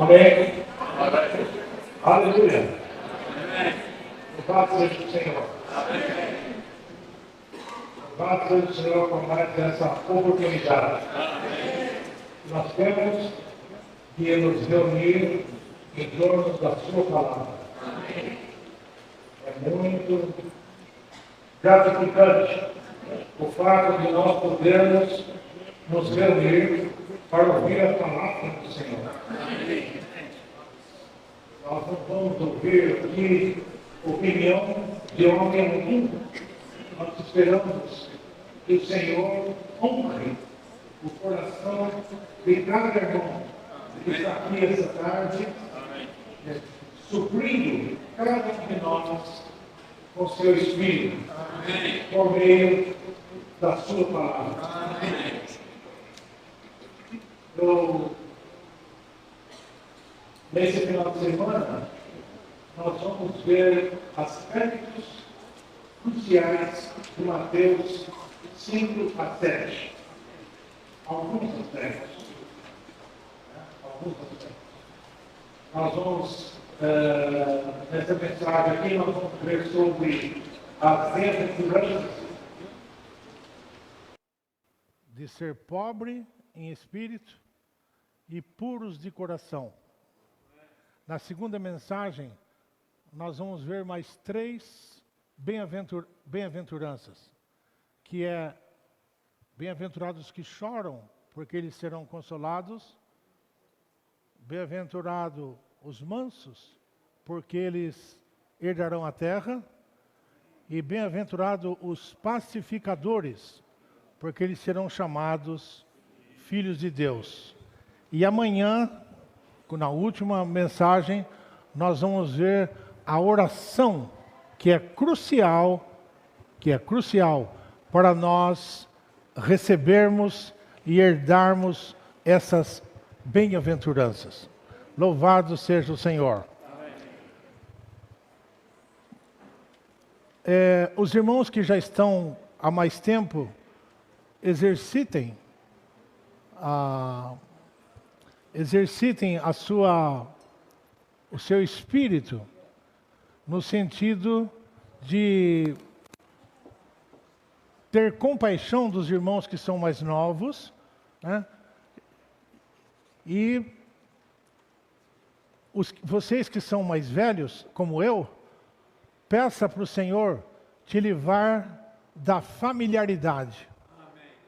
Amém? Aleluia. Louvado seja o Senhor. Louvado seja o Senhor por mais essa oportunidade. Nós temos que nos reunir em torno da sua palavra. É muito gratificante o fato de nós podermos nos reunir para ouvir a palavra do Senhor. Nós não vamos ouvir aqui opinião de homem algum. Nós esperamos que o Senhor honre o coração de cada irmão que está aqui essa tarde, suprindo cada um de nós com seu Espírito, por meio da sua palavra. Nesse final de semana, nós vamos ver aspectos cruciais de Mateus 5 a 7. Alguns aspectos. Nós vamos, nessa mensagem aqui, nós vamos ver sobre as bem-aventuranças de ser pobre em espírito e puros de coração. Na segunda mensagem, nós vamos ver mais 3 bem-aventuranças, que é bem-aventurados que choram, porque eles serão consolados. Bem-aventurados os mansos, porque eles herdarão a terra. E bem-aventurados os pacificadores, porque eles serão chamados filhos de Deus. E amanhã, na última mensagem, nós vamos ver a oração que é crucial para nós recebermos e herdarmos essas bem-aventuranças. Louvado seja o Senhor. Os irmãos que já estão há mais tempo, exercitem o seu espírito no sentido de ter compaixão dos irmãos que são mais novos, né? E vocês que são mais velhos, como eu, peça para o Senhor te livrar da familiaridade.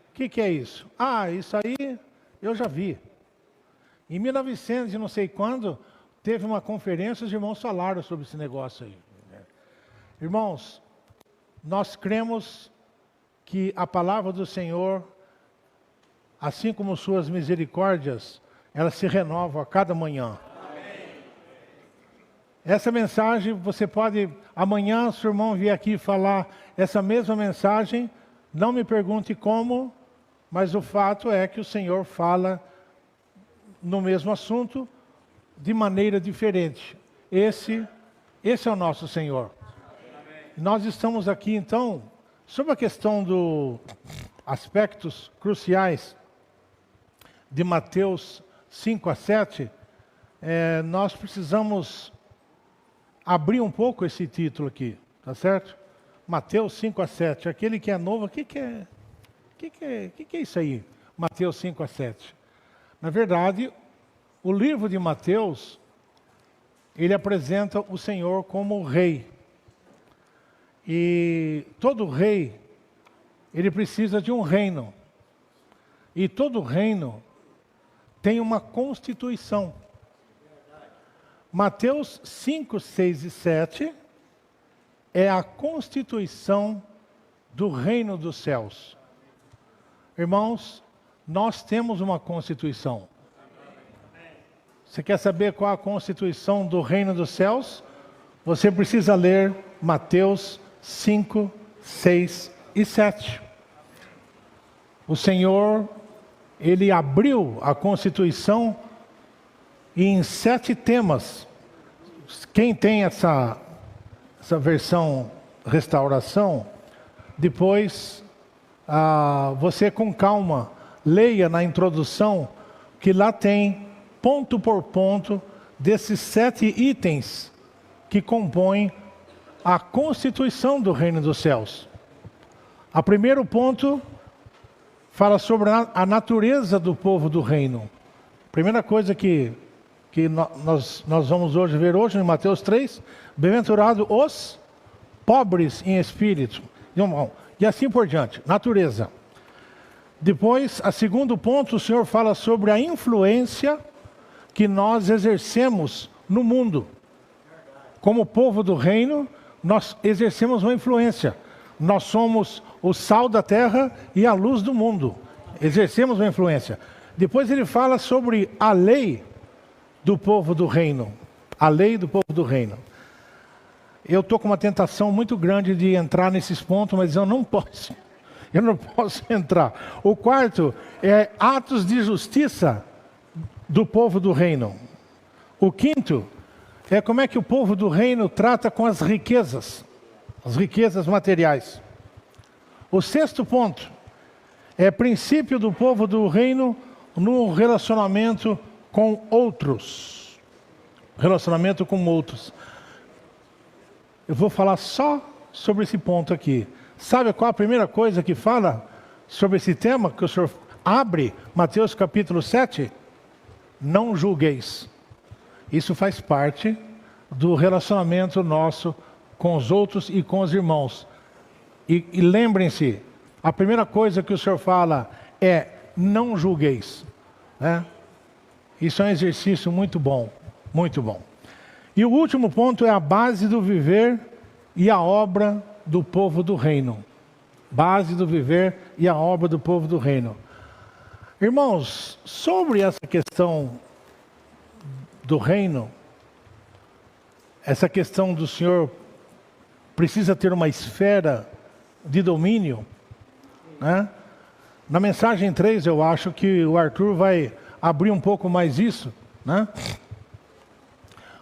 O que é isso? Isso aí eu já vi. Em 1900 e não sei quando, teve uma conferência, os irmãos falaram sobre esse negócio aí. Irmãos, nós cremos que a palavra do Senhor, assim como suas misericórdias, elas se renovam a cada manhã. Essa mensagem, você pode, amanhã, se o irmão vier aqui falar essa mesma mensagem, não me pergunte como, mas o fato é que o Senhor fala no mesmo assunto, de maneira diferente. Esse é o nosso Senhor. Nós estamos aqui, então, sobre a questão dos aspectos cruciais de Mateus 5 a 7, nós precisamos abrir um pouco esse título aqui, tá certo? Mateus 5 a 7. Aquele que é novo, o que é isso aí? Mateus 5 a 7. Na verdade, o livro de Mateus, ele apresenta o Senhor como rei. E todo rei, ele precisa de um reino. E todo reino tem uma constituição. Mateus 5, 6 e 7 é a constituição do reino dos céus. Irmãos, nós temos uma constituição. Você quer saber qual a constituição do reino dos céus? Você precisa ler Mateus 5, 6 e 7. O Senhor, Ele abriu a constituição em 7 temas. Quem tem essa versão restauração, depois você com calma leia na introdução, que lá tem ponto por ponto, desses 7 itens que compõem a constituição do reino dos céus. O primeiro ponto fala sobre a natureza do povo do reino. Primeira coisa que nós vamos hoje ver hoje em Mateus 3, bem-aventurados os pobres em espírito, e assim por diante, natureza. Depois, a segundo ponto, o Senhor fala sobre a influência que nós exercemos no mundo. Como povo do reino, nós exercemos uma influência. Nós somos o sal da terra e a luz do mundo. Exercemos uma influência. Depois ele fala sobre a lei do povo do reino. A lei do povo do reino. Eu estou com uma tentação muito grande de entrar nesses pontos, mas eu não posso. Eu não posso entrar. O quarto é atos de justiça do povo do reino. O quinto é como é que o povo do reino trata com as riquezas materiais. O sexto ponto é princípio do povo do reino no relacionamento com outros. Relacionamento com outros. Eu vou falar só sobre esse ponto aqui. Sabe qual a primeira coisa que fala sobre esse tema que o Senhor abre, Mateus capítulo 7? Não julgueis. Isso faz parte do relacionamento nosso com os outros e com os irmãos. E lembrem-se, a primeira coisa que o Senhor fala é não julgueis. Né? Isso é um exercício muito bom, muito bom. E o último ponto é a base do viver e a obra do povo do reino. Base do viver e a obra do povo do reino. Irmãos, sobre essa questão do reino, essa questão do Senhor precisa ter uma esfera de domínio, né? Na mensagem 3 eu acho que o Arthur vai abrir um pouco mais isso, né?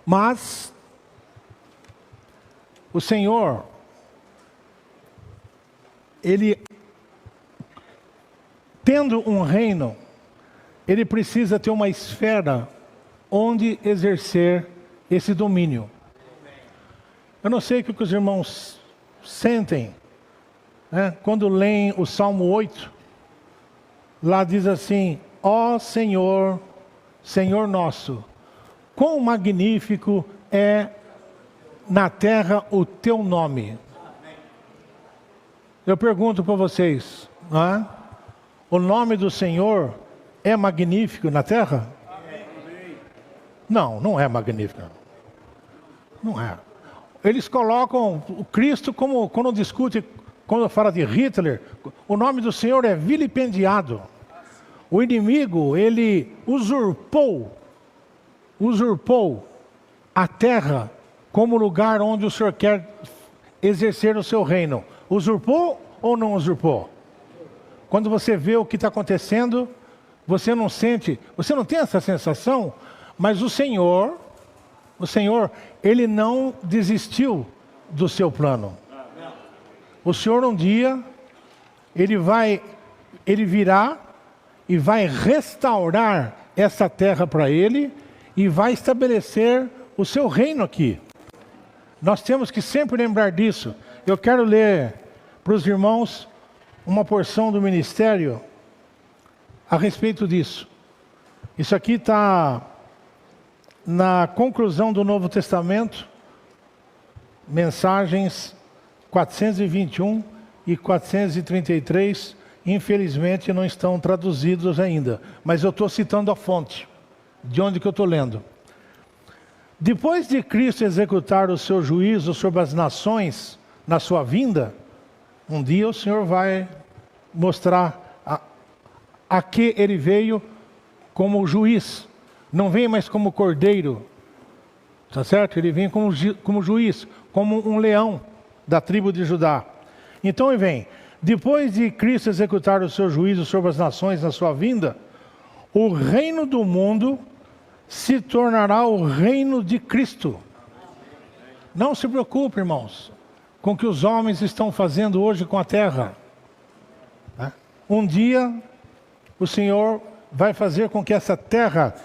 Mas o Senhor, Ele, tendo um reino, Ele precisa ter uma esfera onde exercer esse domínio. Eu não sei o que os irmãos sentem, né? Quando leem o Salmo 8, lá diz assim: ó Senhor, Senhor nosso, quão magnífico é na terra o teu nome. Eu pergunto para vocês, não é? O nome do Senhor é magnífico na terra? Não, não é magnífico. Não é. Eles colocam o Cristo como, quando discute, quando fala de Hitler, o nome do Senhor é vilipendiado. O inimigo, ele usurpou a terra como lugar onde o Senhor quer exercer o seu reino. Usurpou ou não usurpou? Quando você vê o que está acontecendo, você não sente, você não tem essa sensação, mas o Senhor, Ele não desistiu do seu plano. O Senhor um dia, Ele virá e vai restaurar essa terra para Ele e vai estabelecer o seu reino aqui. Nós temos que sempre lembrar disso. Eu quero ler para os irmãos uma porção do ministério a respeito disso. Isso aqui está na conclusão do Novo Testamento, mensagens 421 e 433, infelizmente não estão traduzidos ainda, mas eu estou citando a fonte, de onde que eu estou lendo. Depois de Cristo executar o seu juízo sobre as nações na sua vinda, um dia o Senhor vai mostrar a que Ele veio como juiz. Não vem mais como cordeiro, tá certo? Ele vem como juiz, como um leão da tribo de Judá. Então ele vem, depois de Cristo executar o seu juízo sobre as nações na sua vinda, o reino do mundo se tornará o reino de Cristo. Não se preocupe, irmãos, com o que os homens estão fazendo hoje com a terra. Um dia, o Senhor vai fazer com que essa terra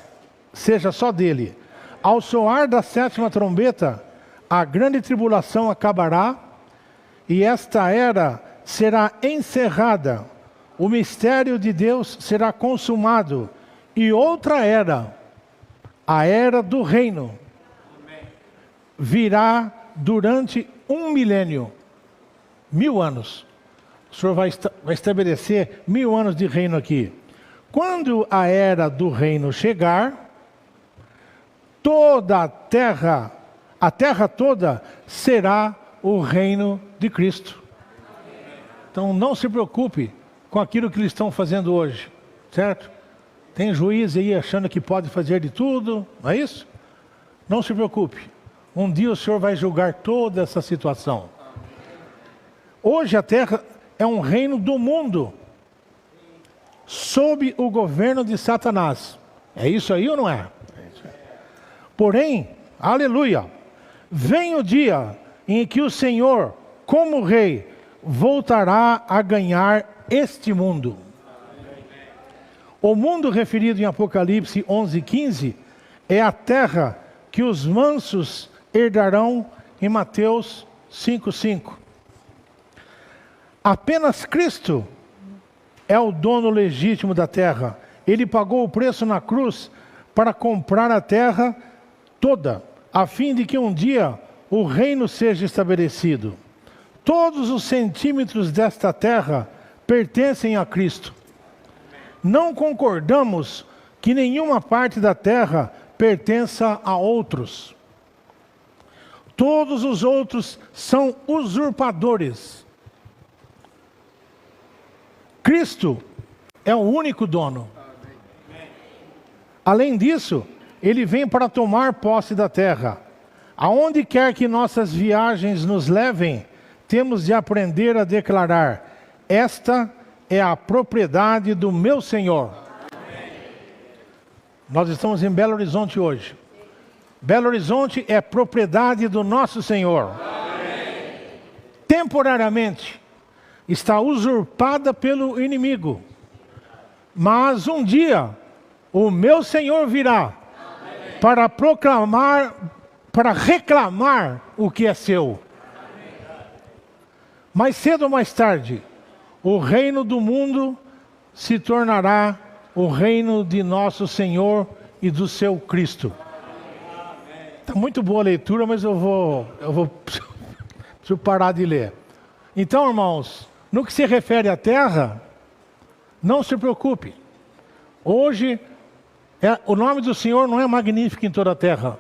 seja só dele. Ao soar da 7ª trombeta, a grande tribulação acabará e esta era será encerrada. O mistério de Deus será consumado e outra era, a era do reino, virá durante 1 milênio, 1000 anos. O Senhor vai estabelecer 1000 anos de reino aqui. Quando a era do reino chegar, toda a terra toda será o reino de Cristo. Então não se preocupe com aquilo que eles estão fazendo hoje, certo? Tem juiz aí achando que pode fazer de tudo, não é isso? Não se preocupe. Um dia o Senhor vai julgar toda essa situação. Hoje a terra é um reino do mundo, sob o governo de Satanás. É isso aí ou não é? Porém, aleluia, vem o dia em que o Senhor, como rei, voltará a ganhar este mundo. O mundo referido em Apocalipse 11:15 é a terra que os mansos herdarão em Mateus 5:5. Apenas Cristo é o dono legítimo da terra. Ele pagou o preço na cruz para comprar a terra toda, a fim de que um dia o reino seja estabelecido. Todos os centímetros desta terra pertencem a Cristo. Não concordamos que nenhuma parte da terra pertença a outros. Todos os outros são usurpadores. Cristo é o único dono. Além disso, ele vem para tomar posse da terra. Aonde quer que nossas viagens nos levem, temos de aprender a declarar: esta é a propriedade do meu Senhor. Nós estamos em Belo Horizonte hoje. Belo Horizonte é propriedade do nosso Senhor. Temporariamente está usurpada pelo inimigo. Mas um dia o meu Senhor virá para proclamar, para reclamar o que é seu. Mais cedo ou mais tarde, o reino do mundo se tornará o reino de nosso Senhor e do seu Cristo. Está muito boa a leitura, mas eu vou preciso parar de ler. Então, irmãos, no que se refere à terra, não se preocupe. Hoje, o nome do Senhor não é magnífico em toda a terra.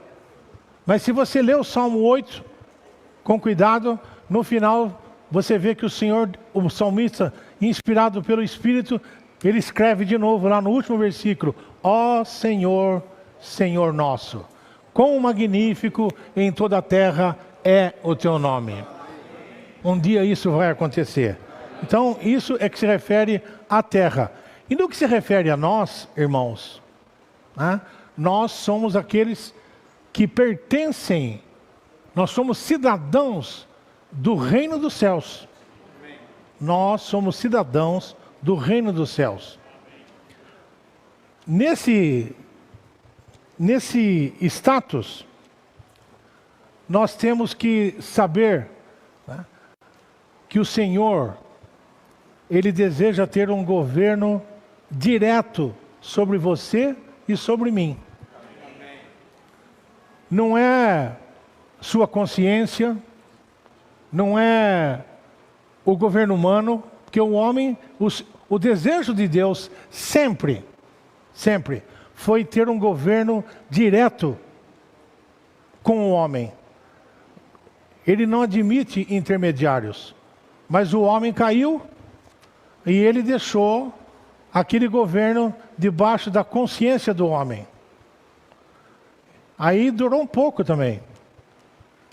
Mas se você ler o Salmo 8, com cuidado, no final você vê que o Senhor, o salmista, inspirado pelo Espírito, ele escreve de novo lá no último versículo: ó Senhor, Senhor nosso, quão magnífico em toda a terra é o teu nome. Um dia isso vai acontecer. Então, isso é que se refere à terra. E no que se refere a nós, irmãos, né, nós somos aqueles que pertencem, nós somos cidadãos do reino dos céus. Nós somos cidadãos do reino dos céus. Nesse status, nós temos que saber, né, que o Senhor, Ele deseja ter um governo direto sobre você e sobre mim. Não é sua consciência, não é o governo humano, porque o homem, o desejo de Deus sempre foi ter um governo direto com o homem. Ele não admite intermediários, mas o homem caiu e ele deixou aquele governo debaixo da consciência do homem. Aí durou um pouco também.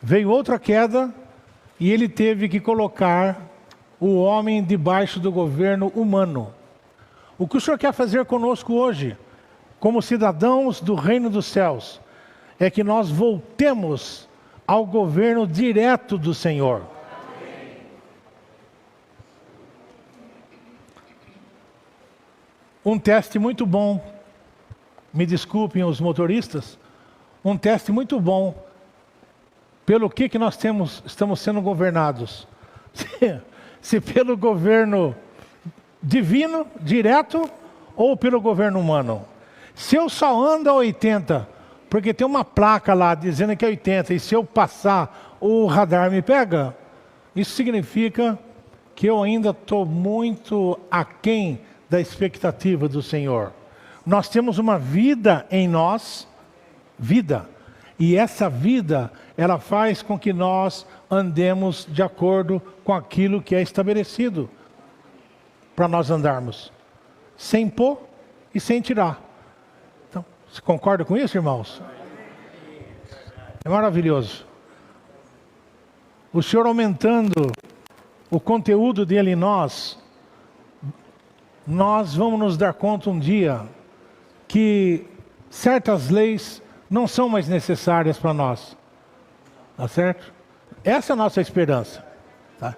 Veio outra queda e ele teve que colocar o homem debaixo do governo humano. O que o Senhor quer fazer conosco hoje, como cidadãos do reino dos céus, é que nós voltemos ao governo direto do Senhor. Um teste muito bom me desculpem os motoristas, um teste muito bom pelo que nós estamos sendo governados. Se pelo governo divino, direto, ou pelo governo humano. Se eu só ando a 80, porque tem uma placa lá dizendo que é 80, e se eu passar, o radar me pega, isso significa que eu ainda estou muito aquém da expectativa do Senhor. Nós temos uma vida em nós, vida, e essa vida, ela faz com que nós andemos de acordo com aquilo que é estabelecido para nós andarmos, sem pôr e sem tirar. Então, você concorda com isso, irmãos? É maravilhoso. O Senhor aumentando o conteúdo dele em nós vamos nos dar conta um dia que certas leis não são mais necessárias para nós. Tá certo? Essa é a nossa esperança. Tá?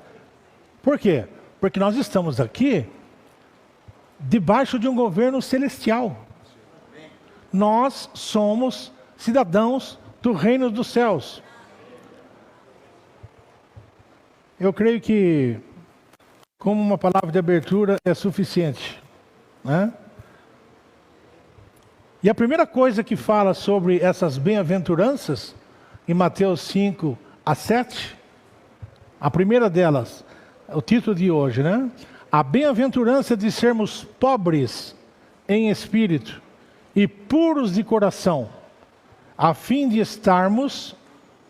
Por quê? Porque nós estamos aqui debaixo de um governo celestial. Nós somos cidadãos do reino dos céus. Eu creio que, como uma palavra de abertura, é suficiente, né? E a primeira coisa que fala sobre essas bem-aventuranças, em Mateus 5 a 7, a primeira delas, o título de hoje, né? A bem-aventurança de sermos pobres em espírito e puros de coração, a fim de estarmos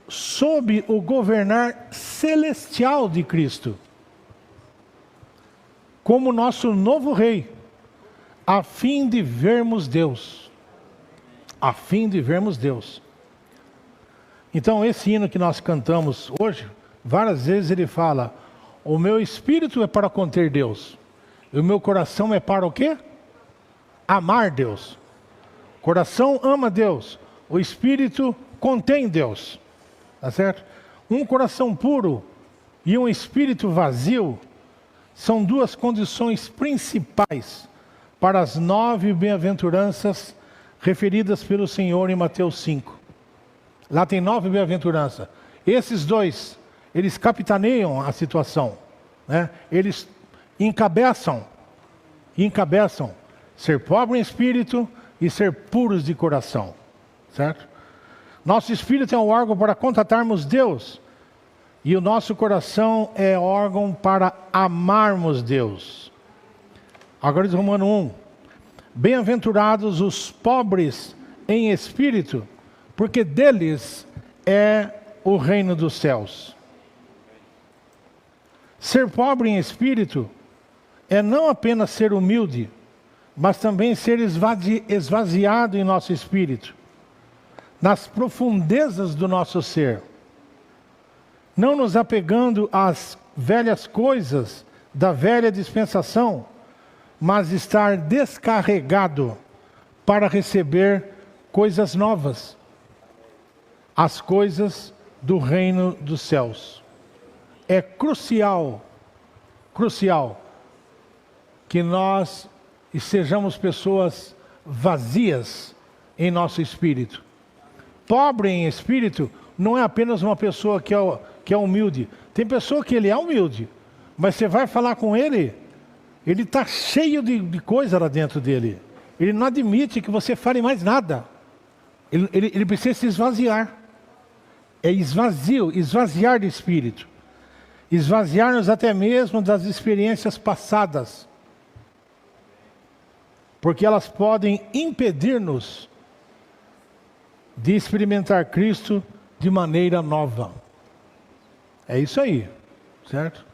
sob o governar celestial de Cristo, como nosso novo rei, a fim de vermos Deus. A fim de vermos Deus. Então esse hino que nós cantamos hoje, várias vezes ele fala: o meu espírito é para conter Deus, e o meu coração é para o quê? Amar Deus. O coração ama Deus, o espírito contém Deus. Tá certo? Um coração puro e um espírito vazio são duas condições principais para as 9 bem-aventuranças referidas pelo Senhor em Mateus 5. Lá tem 9 bem-aventuranças. Esses dois, eles capitaneiam a situação, né? Eles encabeçam ser pobre em espírito e ser puros de coração, certo? Nosso espírito é um órgão para contatarmos Deus, e o nosso coração é órgão para amarmos Deus. Agora diz Romano 1: bem-aventurados os pobres em espírito, porque deles é o reino dos céus. Ser pobre em espírito é não apenas ser humilde, mas também ser esvaziado em nosso espírito, nas profundezas do nosso ser, não nos apegando às velhas coisas da velha dispensação, mas estar descarregado para receber coisas novas, as coisas do reino dos céus. É crucial que nós sejamos pessoas vazias em nosso espírito. Pobre em espírito não é apenas uma pessoa que é humilde. Tem pessoa que ele é humilde, mas você vai falar com ele, ele está cheio de coisa lá dentro dele. Ele não admite que você fale mais nada. Ele precisa se esvaziar. É esvaziar de espírito. Esvaziar-nos até mesmo das experiências passadas, porque elas podem impedir-nos de experimentar Cristo de maneira nova. É isso aí, certo?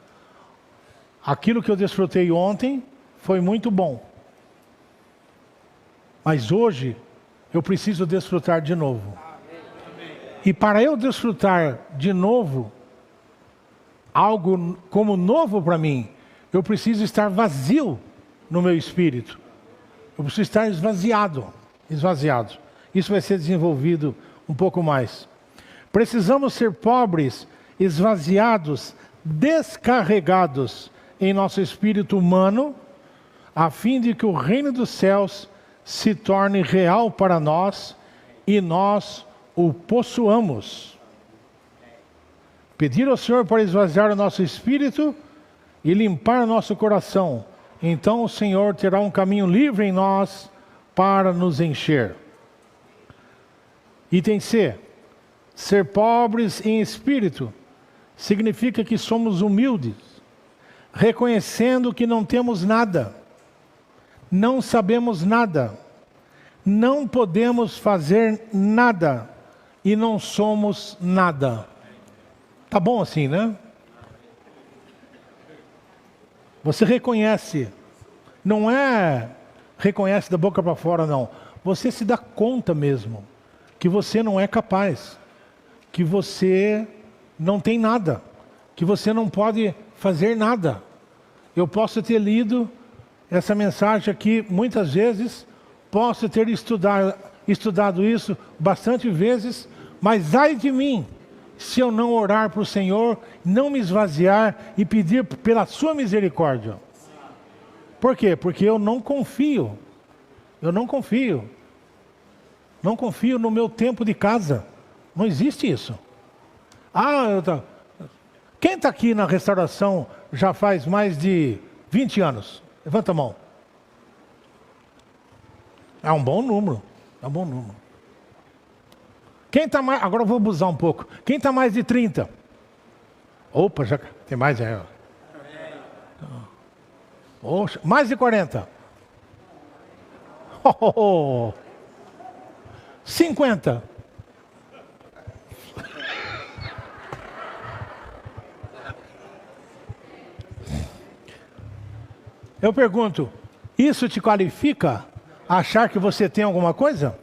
Aquilo que eu desfrutei ontem foi muito bom, mas hoje eu preciso desfrutar de novo. E para eu desfrutar de novo algo como novo para mim, eu preciso estar vazio no meu espírito. Eu preciso estar esvaziado. Isso vai ser desenvolvido um pouco mais. Precisamos ser pobres, esvaziados, descarregados em nosso espírito humano, a fim de que o reino dos céus se torne real para nós e nós o possuamos. Pedir ao Senhor para esvaziar o nosso espírito e limpar o nosso coração. Então o Senhor terá um caminho livre em nós para nos encher. Item C. Ser pobres em espírito significa que somos humildes, reconhecendo que não temos nada, não sabemos nada, não podemos fazer nada e não somos nada. Tá bom assim, né? Você reconhece, não é reconhece da boca para fora, não. Você se dá conta mesmo que você não é capaz, que você não tem nada, que você não pode fazer nada. Eu posso ter essa mensagem aqui muitas vezes, posso ter estudado isso bastante vezes, mas ai de mim, se eu não orar para o Senhor, não me esvaziar e pedir pela sua misericórdia. Por quê? Porque eu não confio. Eu não confio. Não confio no meu tempo de casa. Não existe isso. Quem está aqui na restauração já faz mais de 20 anos? Levanta a mão. É um bom número. É um bom número. Quem está mais... Agora eu vou abusar um pouco. Quem está mais de 30? Opa, já tem mais. Oxa, mais de 40? 50? Eu pergunto, isso te qualifica a achar que você tem alguma coisa?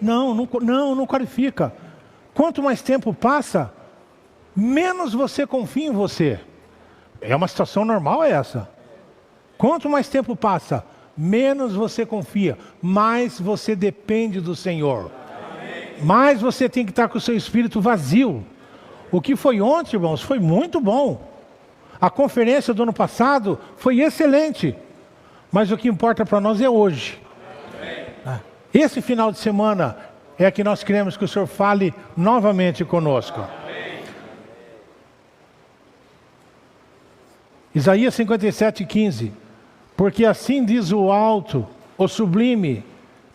Não qualifica. Quanto mais tempo passa, menos você confia em você. É uma situação normal essa. Quanto mais tempo passa, menos você confia, mais você depende do Senhor. Mais você tem que estar com o seu espírito vazio. O que foi ontem, irmãos, foi muito bom. A conferência do ano passado foi excelente. Mas o que importa para nós é hoje. Esse final de semana é que nós queremos que o Senhor fale novamente conosco. Isaías 57:15. Porque assim diz o alto, o sublime,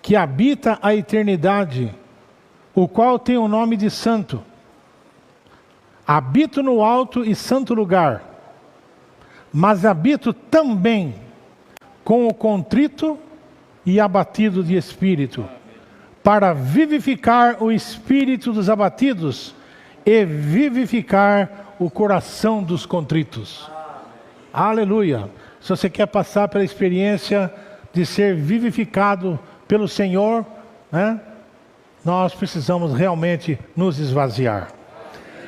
que habita a eternidade, o qual tem o nome de santo. Habito no alto e santo lugar, mas habito também com o contrito e abatido de espírito, para vivificar o espírito dos abatidos e vivificar o coração dos contritos. Aleluia! Se você quer passar pela experiência de ser vivificado pelo Senhor, né, nós precisamos realmente nos esvaziar.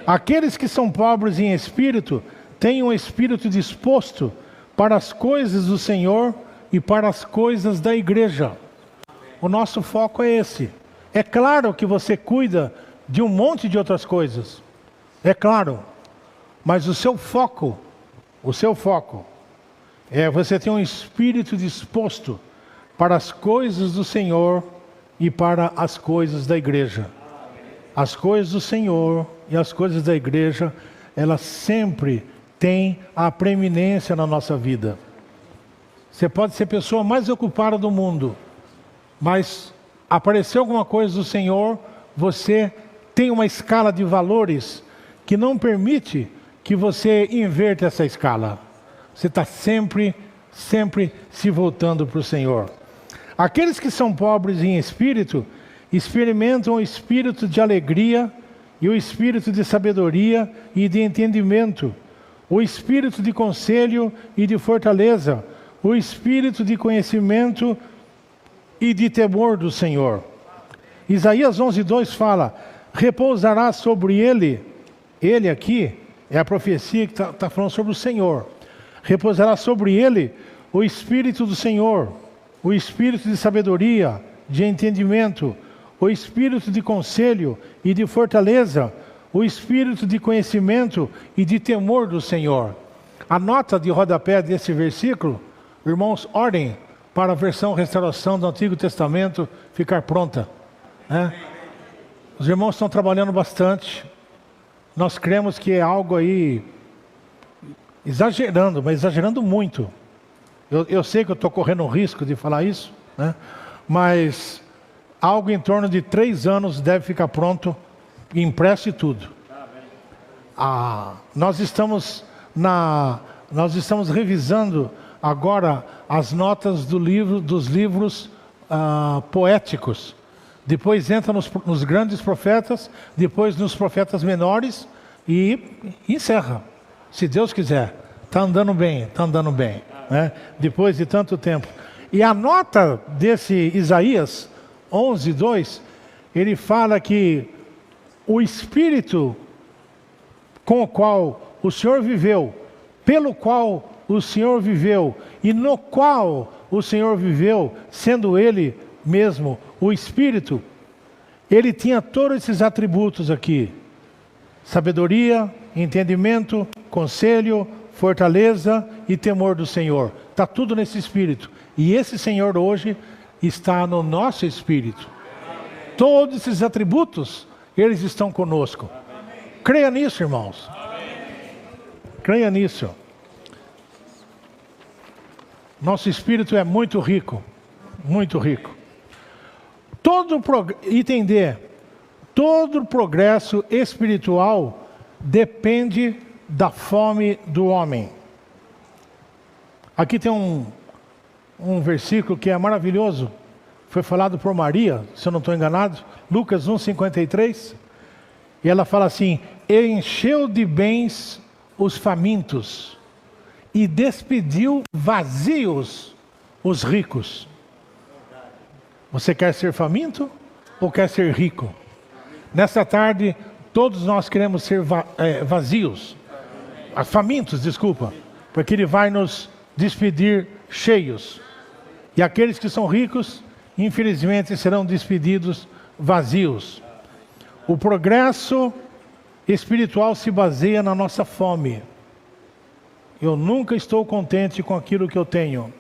Aqueles que são pobres em espírito têm um espírito disposto para as coisas do Senhor e para as coisas da igreja. O nosso foco é esse. É claro que você cuida de um monte de outras coisas. É claro. Mas o seu foco é você ter um espírito disposto para as coisas do Senhor e para as coisas da igreja. As coisas do Senhor e as coisas da igreja, elas sempre têm a preeminência na nossa vida. Você pode ser a pessoa mais ocupada do mundo, mas apareceu alguma coisa do Senhor, você tem uma escala de valores que não permite que você inverta essa escala. Você está sempre se voltando para o Senhor. Aqueles que são pobres em espírito, experimentam o espírito de alegria e o espírito de sabedoria e de entendimento, o espírito de conselho e de fortaleza, o espírito de conhecimento e de temor do Senhor. Isaías 11:2 fala, repousará sobre ele aqui, é a profecia que está falando sobre o Senhor. Repousará sobre ele o Espírito do Senhor, o Espírito de sabedoria, de entendimento, o Espírito de conselho e de fortaleza, o Espírito de conhecimento e de temor do Senhor. A nota de rodapé desse versículo, irmãos, orem, para a versão restauração do Antigo Testamento ficar pronta, né? Os irmãos estão trabalhando bastante. Nós cremos que é algo aí exagerando, mas exagerando muito. Eu sei que eu estou correndo o risco de falar isso, né? Mas algo em torno de 3 anos deve ficar pronto, impresso e tudo. Nós estamos revisando agora as notas dos livros poéticos. Depois entra nos grandes profetas, depois nos profetas menores e encerra, se Deus quiser. Está andando bem, né? Depois de tanto tempo. E a nota desse Isaías 11:2, ele fala que o Espírito com o qual o Senhor viveu, pelo qual o Senhor viveu e no qual o Senhor viveu, sendo Ele mesmo o Espírito, Ele tinha todos esses atributos aqui: sabedoria, entendimento, conselho, fortaleza e temor do Senhor. Está tudo nesse Espírito. E esse Senhor hoje está no nosso Espírito. Todos esses atributos, eles estão conosco. Creia nisso, irmãos. Creia nisso. Nosso Espírito é muito rico. Muito rico. Entender, todo progresso espiritual depende da fome do homem. Aqui tem um versículo que é maravilhoso. Foi falado por Maria, se eu não estou enganado, Lucas 1:53. E ela fala assim: e encheu de bens os famintos e despediu vazios os ricos. Você quer ser faminto ou quer ser rico? Nessa tarde, todos nós queremos ser vazios. Famintos, desculpa. Porque Ele vai nos despedir cheios. E aqueles que são ricos, infelizmente, serão despedidos vazios. O progresso espiritual se baseia na nossa fome. Eu nunca estou contente com aquilo que eu tenho.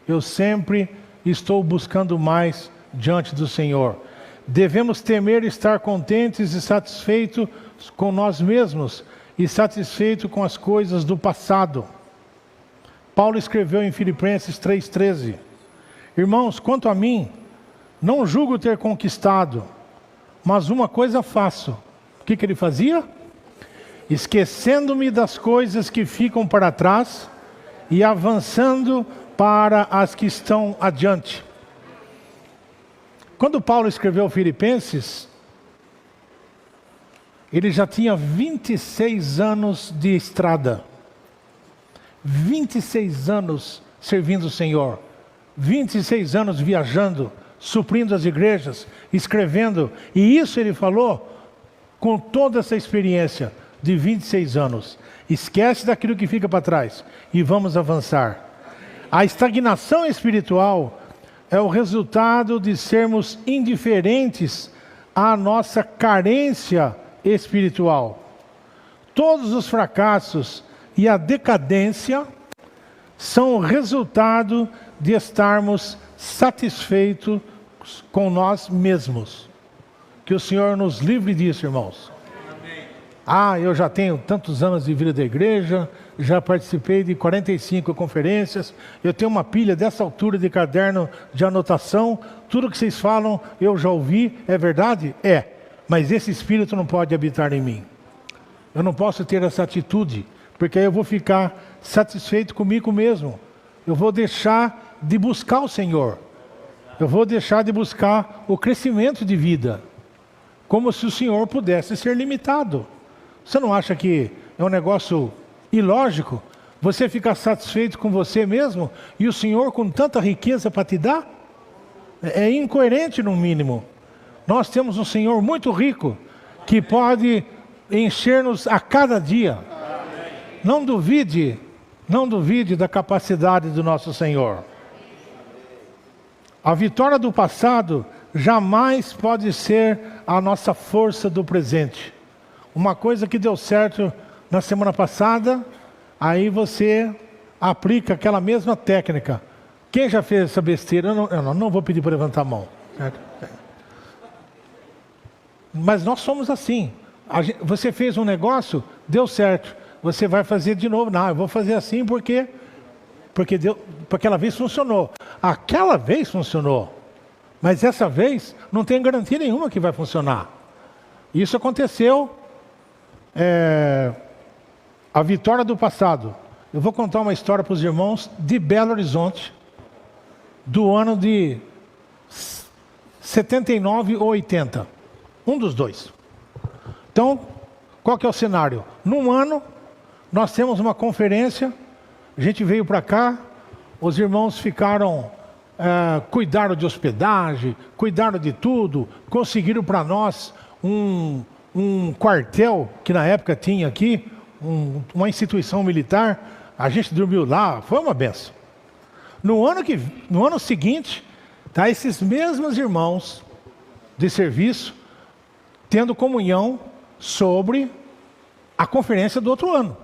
Eu sempre estou buscando mais diante do Senhor. Devemos temer estar contentes e satisfeitos com nós mesmos e satisfeitos com as coisas do passado. Paulo escreveu em Filipenses 3:13: irmãos, quanto a mim, não julgo ter conquistado, mas uma coisa faço. O que ele fazia? Esquecendo-me das coisas que ficam para trás e avançando para as que estão adiante. Quando Paulo escreveu Filipenses, ele já tinha 26 anos de estrada. 26 anos servindo o Senhor. 26 anos viajando, suprindo as igrejas, escrevendo. E isso ele falou com toda essa experiência de 26 anos. Esquece daquilo que fica para trás e vamos avançar. A estagnação espiritual é o resultado de sermos indiferentes à nossa carência espiritual. Todos os fracassos e a decadência são o resultado de estarmos satisfeitos com nós mesmos. Que o Senhor nos livre disso, irmãos. Eu já tenho tantos anos de vida da igreja, já participei de 45 conferências, eu tenho uma pilha dessa altura de caderno de anotação, tudo que vocês falam eu já ouvi, é verdade? É, mas esse Espírito não pode habitar em mim. Eu não posso ter essa atitude, porque aí eu vou ficar satisfeito comigo mesmo. Eu vou deixar de buscar o Senhor. Eu vou deixar de buscar o crescimento de vida, como se o Senhor pudesse ser limitado. Você não acha que é um negócio ilógico você ficar satisfeito com você mesmo e o Senhor com tanta riqueza para te dar? É incoerente no mínimo. Nós temos um Senhor muito rico que pode encher-nos a cada dia. Não duvide da capacidade do nosso Senhor. A vitória do passado jamais pode ser a nossa força do presente. Uma coisa que deu certo na semana passada, aí você aplica aquela mesma técnica Quem já fez essa besteira? Eu não vou pedir para levantar a mão. Certo? Mas nós somos assim. Você fez um negócio, deu certo. Você vai fazer de novo. Não, eu vou fazer assim porque aquela vez funcionou. Aquela vez funcionou. Mas essa vez não tem garantia nenhuma que vai funcionar. Isso aconteceu. A vitória do passado. Eu vou contar uma história para os irmãos de Belo Horizonte, do ano de 79 ou 80. Um dos dois. Então, qual que é o cenário? Num ano, nós temos uma conferência, a gente veio para cá, os irmãos ficaram, cuidaram de hospedagem, cuidaram de tudo, conseguiram para nós um quartel, que na época tinha aqui, uma instituição militar, a gente dormiu lá, foi uma benção. No ano seguinte, tá, esses mesmos irmãos de serviço tendo comunhão sobre a conferência do outro ano.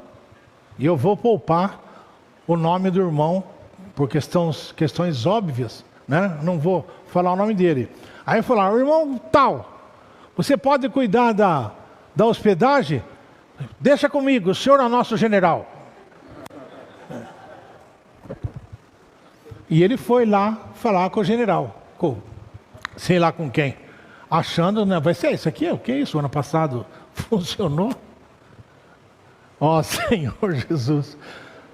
E eu vou poupar o nome do irmão por questões óbvias, né? Não vou falar o nome dele. Aí falaram, irmão tal, você pode cuidar da hospedagem? Deixa comigo, o senhor é nosso general. E ele foi lá falar com o general, sei lá com quem, achando, né, vai ser isso aqui, o que é isso? O ano passado funcionou? Ó Senhor Jesus,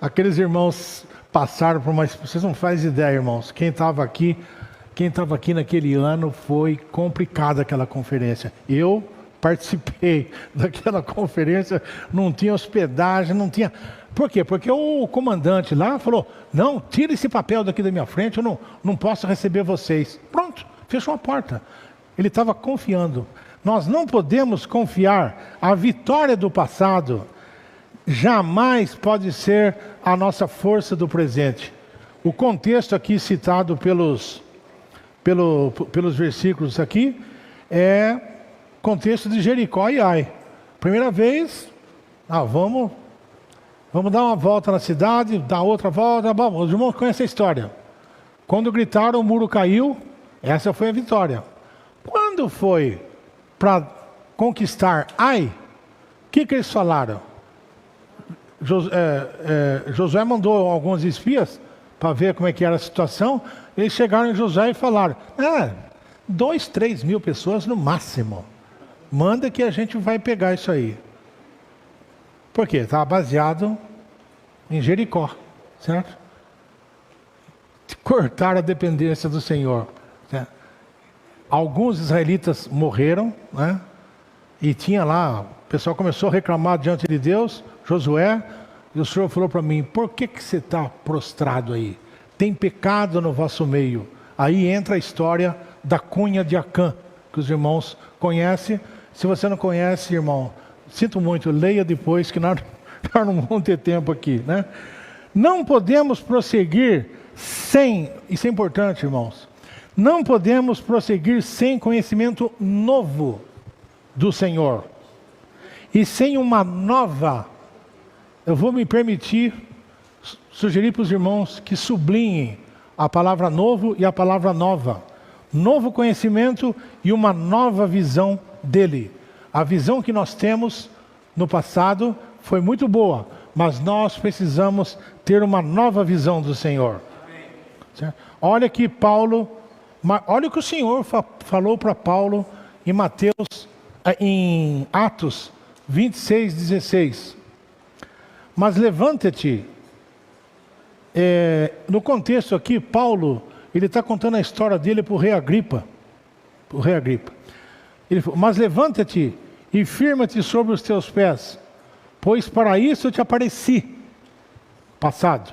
aqueles irmãos passaram por uma... Vocês não fazem ideia, irmãos, quem estava aqui naquele ano, foi complicada aquela conferência. Eu participei daquela conferência, não tinha hospedagem, não tinha... Por quê? Porque o comandante lá falou, não, tira esse papel daqui da minha frente, eu não posso receber vocês. Pronto, fechou a porta. Ele estava confiando. Nós não podemos confiar. A vitória do passado jamais pode ser a nossa força do presente. O contexto aqui citado pelos versículos aqui é contexto de Jericó e Ai. Primeira vez, vamos dar uma volta na cidade, dar outra volta. Bom, os irmãos conhecem a história. Quando gritaram, o muro caiu, essa foi a vitória. Quando foi para conquistar Ai, o que eles falaram? Josué mandou alguns espias para ver como é que era a situação. Eles chegaram em Josué e falaram, 2, 3 mil pessoas no máximo. Manda que a gente vai pegar isso aí. Por quê? Estava baseado em Jericó, certo? Cortar a dependência do Senhor. Certo? Alguns israelitas morreram, né? E tinha lá, o pessoal começou a reclamar diante de Deus, Josué, e o Senhor falou para mim, por que você está prostrado aí? Tem pecado no vosso meio. Aí entra a história da cunha de Acã, que os irmãos conhecem. Se você não conhece, irmão, sinto muito, leia depois, que nós não vamos ter tempo aqui, né? Não podemos prosseguir sem, isso é importante, irmãos, não podemos prosseguir sem conhecimento novo do Senhor. E sem uma nova, eu vou me permitir sugerir para os irmãos que sublinhem a palavra novo e a palavra nova. Novo conhecimento e uma nova visão dele. A visão que nós temos no passado foi muito boa, mas nós precisamos ter uma nova visão do Senhor. Certo? Olha que olha o que o Senhor falou para Paulo em Atos 26:16. Mas levanta-te. No contexto aqui, Paulo, ele está contando a história dele para o rei Agripa. Ele falou, mas levanta-te e firma-te sobre os teus pés, pois para isso eu te apareci, passado,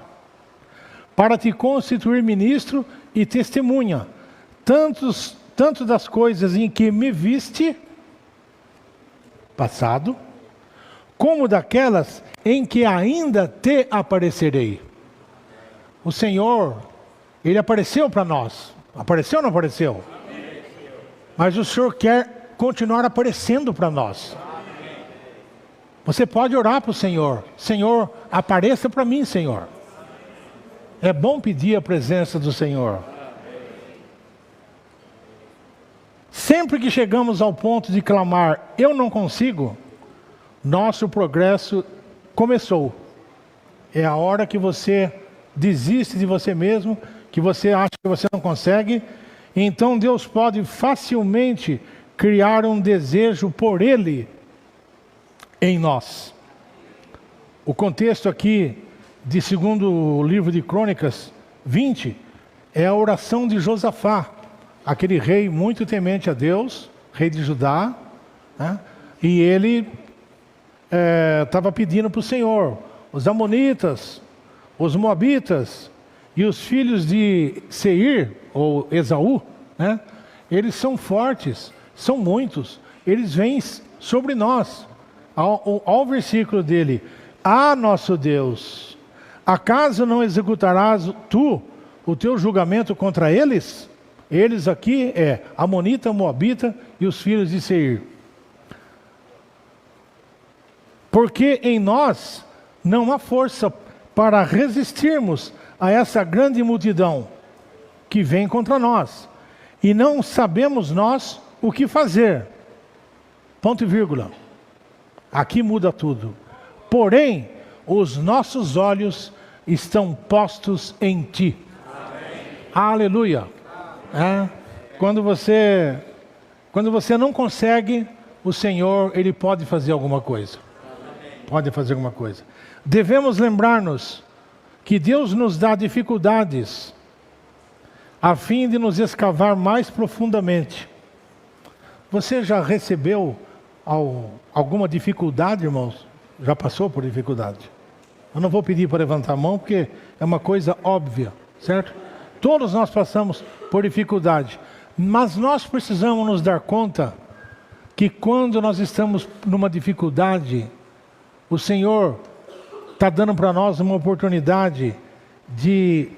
para te constituir ministro e testemunha, tanto das coisas em que me viste, passado, como daquelas em que ainda te aparecerei. O Senhor, Ele apareceu para nós. Apareceu ou não apareceu? Amém. Mas o Senhor quer continuar aparecendo para nós. Amém. Você pode orar para o Senhor. Senhor, apareça para mim, Senhor. É bom pedir a presença do Senhor. Sempre que chegamos ao ponto de clamar, eu não consigo, nosso progresso começou. É a hora que você desiste de você mesmo, que você acha que você não consegue. Então Deus pode facilmente criar um desejo por Ele em nós. O contexto aqui de segundo livro de Crônicas 20 é a oração de Josafá, aquele rei muito temente a Deus, rei de Judá, né? E ele estava pedindo para o Senhor. Os amonitas, os moabitas e os filhos de Seir, ou Esaú, né? Eles são fortes, são muitos, eles vêm sobre nós. Ao versículo dele: ah, nosso Deus, acaso não executarás tu o teu julgamento contra eles? Eles aqui é Amonita, Moabita e os filhos de Seir. Porque em nós não há força para resistirmos a essa grande multidão que vem contra nós. E não sabemos nós o que fazer. Ponto e vírgula. Aqui muda tudo. Porém, os nossos olhos estão postos em Ti. Amém. Aleluia. Quando você não consegue, o Senhor, Ele pode fazer alguma coisa. Pode fazer alguma coisa. Devemos lembrar-nos que Deus nos dá dificuldades a fim de nos escavar mais profundamente. Você já recebeu alguma dificuldade, irmãos? Já passou por dificuldade? Eu não vou pedir para levantar a mão, porque é uma coisa óbvia, certo? Todos nós passamos por dificuldade, mas nós precisamos nos dar conta que quando nós estamos numa dificuldade, o Senhor está dando para nós uma oportunidade de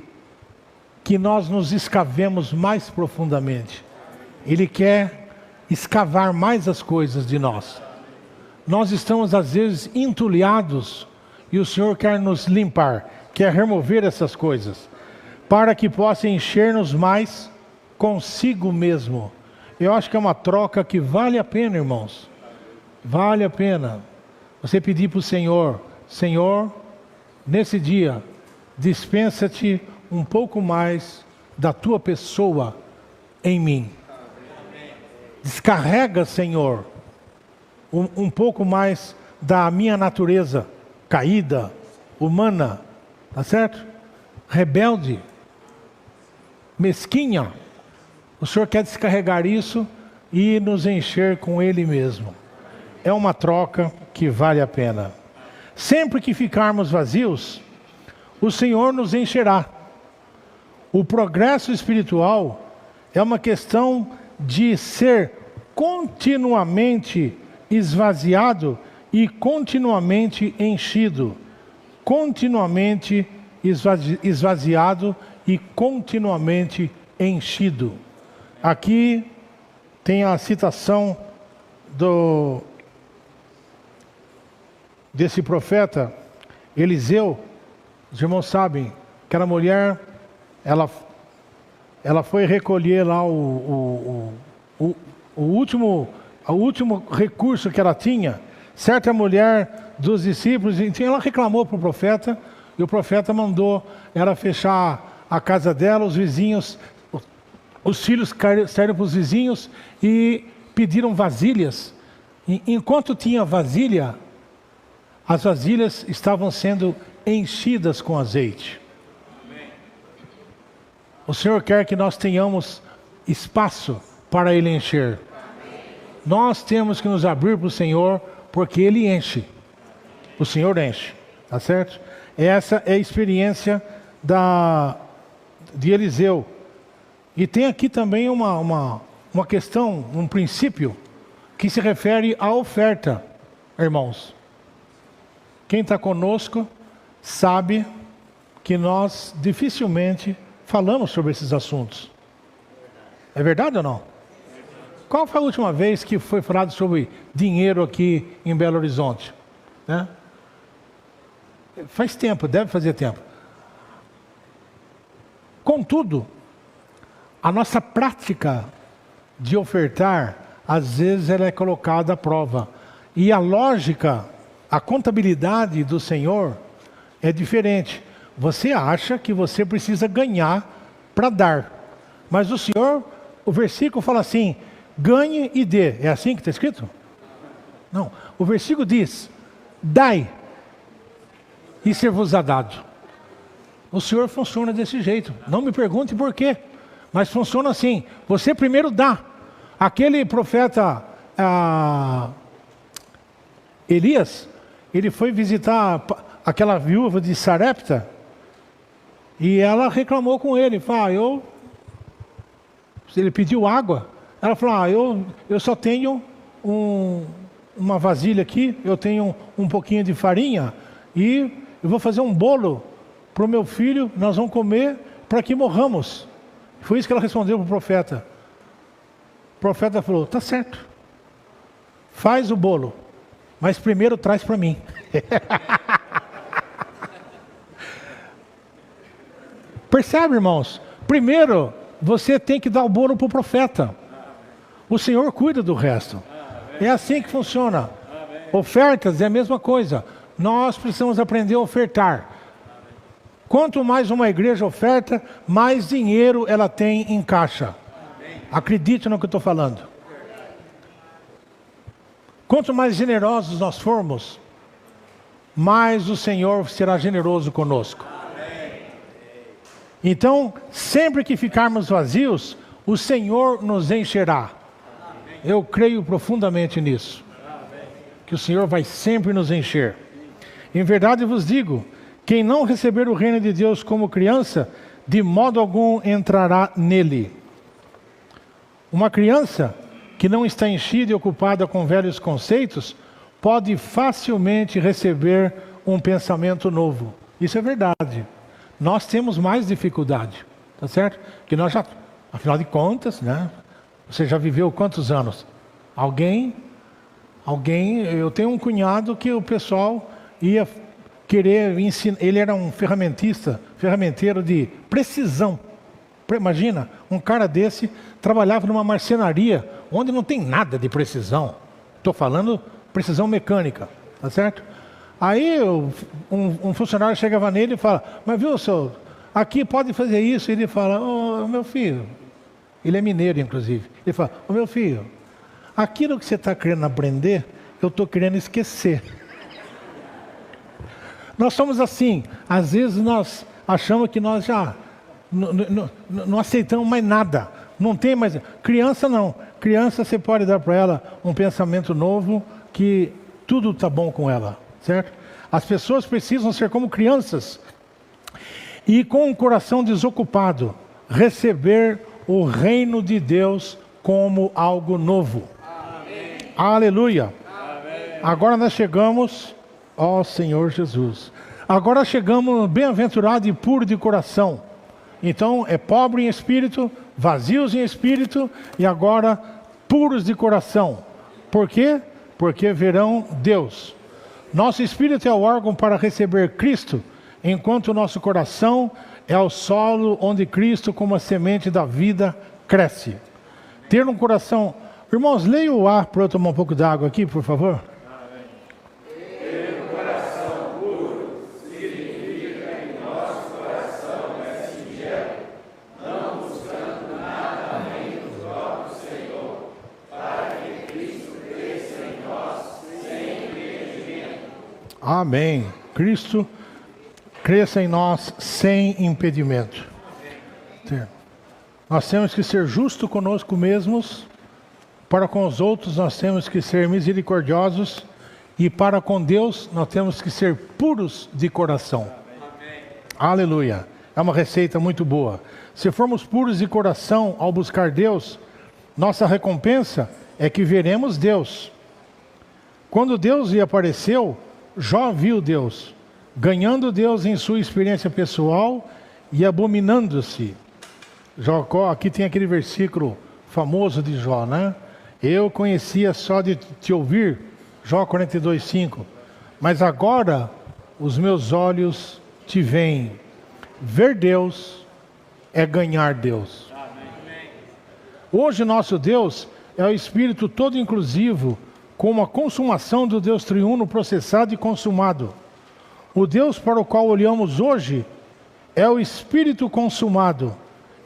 que nós nos escavemos mais profundamente. Ele quer escavar mais as coisas de nós. Nós estamos às vezes entulhados e o Senhor quer nos limpar, quer remover essas coisas, para que possa encher-nos mais consigo mesmo. Eu acho que é uma troca que vale a pena, irmãos. Vale a pena. Você pedir para o Senhor: Senhor, nesse dia, dispensa-te um pouco mais da Tua pessoa em mim. Descarrega, Senhor, um pouco mais da minha natureza caída, humana, tá certo? Rebelde, mesquinha. O Senhor quer descarregar isso e nos encher com Ele mesmo. É uma troca que vale a pena. Sempre que ficarmos vazios, o Senhor nos encherá. O progresso espiritual é uma questão de ser continuamente esvaziado e continuamente enchido. Continuamente esvaziado e continuamente enchido. Aqui tem a citação desse profeta Eliseu. Os irmãos sabem, aquela mulher, ela foi recolher lá o último recurso que ela tinha. Certa mulher dos discípulos, ela reclamou para o profeta, e o profeta mandou ela fechar a casa dela. Os vizinhos, os filhos saíram para os vizinhos e pediram vasilhas. Enquanto tinha vasilha, as vasilhas estavam sendo enchidas com azeite. O Senhor quer que nós tenhamos espaço para Ele encher. Nós temos que nos abrir para o Senhor, porque Ele enche. O Senhor enche, tá certo? Essa é a experiência de Eliseu. E tem aqui também uma questão, um princípio, que se refere à oferta, irmãos. Quem está conosco sabe que nós dificilmente falamos sobre esses assuntos. É verdade ou não? Qual foi a última vez que foi falado sobre dinheiro aqui em Belo Horizonte? Né? Faz tempo, deve fazer tempo. Contudo, a nossa prática de ofertar, às vezes ela é colocada à prova. E a lógica, a contabilidade do Senhor é diferente. Você acha que você precisa ganhar para dar. Mas o Senhor, o versículo fala assim, ganhe e dê. É assim que está escrito? Não. O versículo diz, dai e ser-vos-á dado. O Senhor funciona desse jeito. Não me pergunte por quê, mas funciona assim. Você primeiro dá. Aquele profeta Elias, ele foi visitar aquela viúva de Sarepta e ela reclamou com ele. Falou, ele pediu água. Ela falou, eu só tenho uma vasilha aqui, eu tenho um pouquinho de farinha e eu vou fazer um bolo para o meu filho, nós vamos comer para que morramos. Foi isso que ela respondeu para o profeta. O profeta falou, tá certo, faz o bolo, mas primeiro traz para mim. Percebe, irmãos? Primeiro, você tem que dar o bolo para o profeta. O Senhor cuida do resto. É assim que funciona. Ofertas é a mesma coisa. Nós precisamos aprender a ofertar. Quanto mais uma igreja oferta, mais dinheiro ela tem em caixa. Acredite no que eu estou falando. Quanto mais generosos nós formos, mais o Senhor será generoso conosco. Então, sempre que ficarmos vazios, o Senhor nos encherá. Eu creio profundamente nisso. Que o Senhor vai sempre nos encher. Em verdade vos digo, quem não receber o reino de Deus como criança, de modo algum entrará nele. Uma criança que não está enchida e ocupada com velhos conceitos, pode facilmente receber um pensamento novo. Isso é verdade. Nós temos mais dificuldade, tá certo? Que nós já, afinal de contas, né? Você já viveu quantos anos? Alguém, eu tenho um cunhado que o pessoal ia querer ensinar, ele era um ferramenteiro de precisão. Imagina, um cara desse trabalhava numa marcenaria, onde não tem nada de precisão. Estou falando precisão mecânica, tá certo? Aí um funcionário chegava nele e fala, mas viu, senhor, aqui pode fazer isso. Ele fala, meu filho, ele é mineiro inclusive. Ele fala, meu filho, aquilo que você está querendo aprender, eu estou querendo esquecer. Nós somos assim, às vezes nós achamos que nós já não aceitamos mais nada. Não tem mais. Criança não. Criança você pode dar para ela um pensamento novo que tudo está bom com ela. Certo? As pessoas precisam ser como crianças e com um coração desocupado receber o reino de Deus como algo novo. Amém. Aleluia. Amém. Agora nós chegamos ao Senhor Jesus. Agora chegamos bem-aventurado e puro de coração. Então é pobre em espírito, vazios em espírito e agora puros de coração. Por quê? Porque verão Deus. Nosso espírito é o órgão para receber Cristo, enquanto o nosso coração é o solo onde Cristo, como a semente da vida, cresce. Ter um coração... Irmãos, leia o ar para eu tomar um pouco d'água aqui, por favor. Ter um coração puro significa que nosso coração é singelo, não buscando nada além do próprio Senhor, para que Cristo cresça em nós sem impedimento. Amém. Cristo cresça em nós sem impedimento. Nós temos que ser justos conosco mesmos, para com os outros nós temos que ser misericordiosos e para com Deus nós temos que ser puros de coração. Amém. Aleluia. É uma receita muito boa. Se formos puros de coração ao buscar Deus, nossa recompensa é que veremos Deus. Quando Deus lhe apareceu, Jó viu Deus, ganhando Deus em sua experiência pessoal e abominando-se. Jacó, aqui tem aquele versículo famoso de Jó, né? Eu conhecia só de te ouvir, Jó 42:5. Mas agora os meus olhos te veem. Ver Deus é ganhar Deus. Hoje nosso Deus é o Espírito todo inclusivo, como a consumação do Deus triuno processado e consumado. O Deus para o qual olhamos hoje é o Espírito consumado,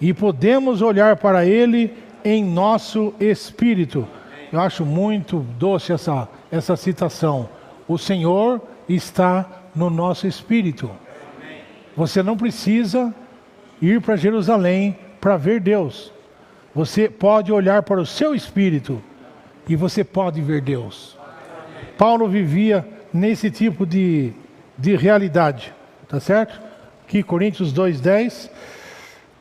e podemos olhar para Ele em nosso espírito. Eu acho muito doce essa citação. O Senhor está no nosso espírito. Você não precisa ir para Jerusalém para ver Deus. Você pode olhar para o seu espírito e você pode ver Deus. Paulo vivia nesse tipo de realidade, tá certo? Aqui Coríntios 2:10,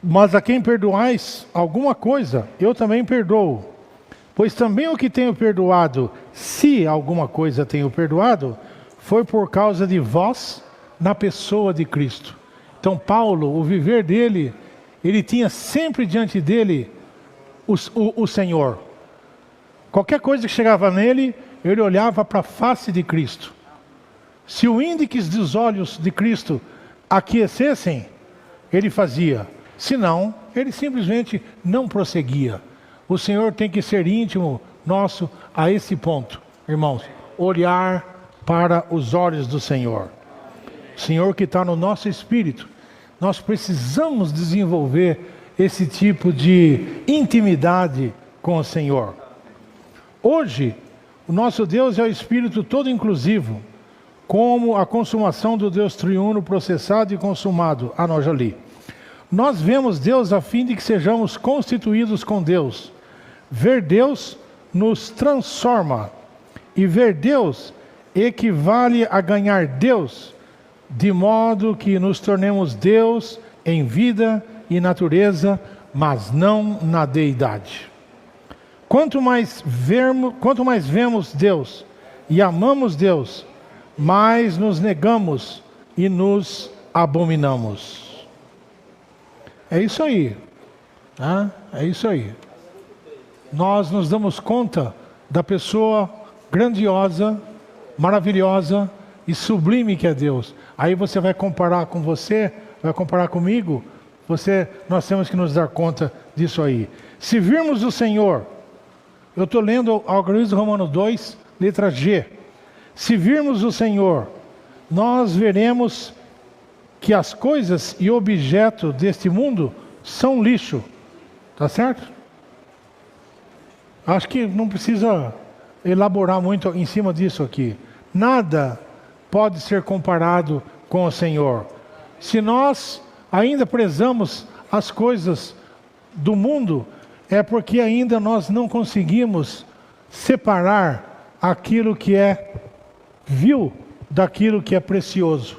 mas a quem perdoais alguma coisa, eu também perdoo. Pois também o que tenho perdoado, se alguma coisa tenho perdoado, foi por causa de vós na pessoa de Cristo. Então Paulo, o viver dele, ele tinha sempre diante dele o Senhor. Qualquer coisa que chegava nele, ele olhava para a face de Cristo. Se o índice dos olhos de Cristo aquecessem, ele fazia. Se não, ele simplesmente não prosseguia. O Senhor tem que ser íntimo nosso a esse ponto, irmãos. Olhar para os olhos do Senhor. O Senhor que está no nosso espírito. Nós precisamos desenvolver esse tipo de intimidade com o Senhor. Hoje, o nosso Deus é o Espírito todo inclusivo, como a consumação do Deus triuno processado e consumado. Nós já li. Nós vemos Deus a fim de que sejamos constituídos com Deus. Ver Deus nos transforma. E ver Deus equivale a ganhar Deus, de modo que nos tornemos Deus em vida e natureza, mas não na deidade. Quanto mais vemos Deus e amamos Deus, mais nos negamos e nos abominamos. É isso aí. Tá? É isso aí. Nós nos damos conta da pessoa grandiosa, maravilhosa e sublime que é Deus. Aí você vai comparar com você, vai comparar comigo, nós temos que nos dar conta disso aí. Se virmos o Senhor, eu estou lendo Algarismo Romano 2, letra G. Se virmos o Senhor, nós veremos que as coisas e objetos deste mundo são lixo. Tá certo? Acho que não precisa elaborar muito em cima disso aqui. Nada pode ser comparado com o Senhor. Se nós ainda prezamos as coisas do mundo, é porque ainda nós não conseguimos separar aquilo que é vil daquilo que é precioso.